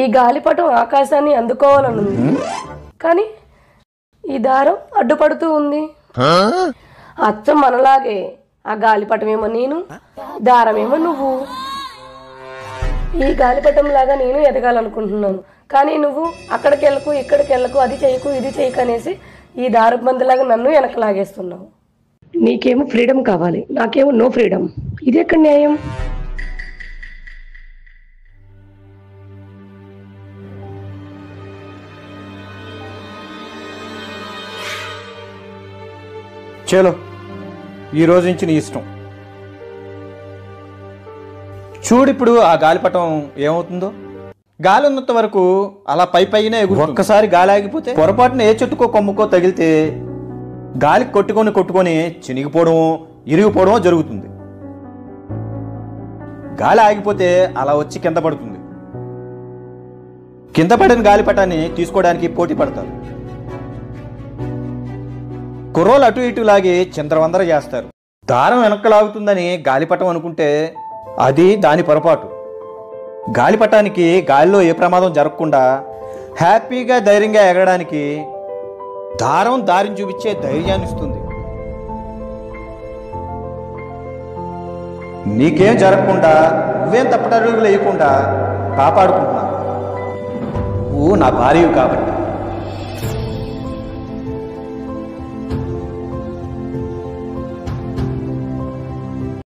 ఈ గాలిపటం ఆకాశాన్ని అందుకోవాలనుంది, కానీ ఈ దారం అడ్డుపడుతూ ఉంది. అచ్చం మనలాగే ఆ గాలిపటమేమో నేను, దారమేమో నువ్వు. ఈ గాలిపటం లాగా నేను ఎదగాలనుకుంటున్నాను, కానీ నువ్వు అక్కడికి వెళ్ళకు, ఇక్కడికి వెళ్ళకు, అది చేయకు, ఇది చేయకు అనేసి ఈ దారబందులాగా నన్ను వెనక లాగేస్తున్నావు. నీకేమో ఫ్రీడమ్ కావాలి, నాకేమో నో ఫ్రీడమ్. ఇది ఎక్కడ న్యాయం? చలో, ఈ రోజు నుంచి నీ ఇష్టం. చూడిప్పుడు ఆ గాలిపటం ఏమవుతుందో. గాలి ఉన్నంత వరకు అలా పైనే ఎగురు. ఒక్కసారి గాలి ఆగిపోతే, పొరపాటున ఏ చెట్టుకో కొమ్ముకో తగిలితే గాలికి కొట్టుకొని చినిగిపోవడమో ఇరిగిపోవడమో జరుగుతుంది. గాలి ఆగిపోతే అలా వచ్చి కింద పడుతుంది. కింద పడిన గాలిపటాన్ని తీసుకోవడానికి పోటీ పడతారు. కుర్రోలు అటు ఇటు లాగి చిందరవందర చేస్తారు. దారం వెనక్కి లాగుతుందని గాలిపటం అనుకుంటే అది దాని పొరపాటు. గాలిపటానికి గాలిలో ఏ ప్రమాదం జరగకుండా హ్యాపీగా ధైర్యంగా ఎగరడానికి దారం దారిని చూపించే ధైర్యాన్ని ఇస్తుంది. నీకేం జరగకుండా, నువ్వేం తప్పటడుగులు వేయకుండా కాపాడుకుంటున్నావు. నువ్వు నా భార్యవి కాబట్టి.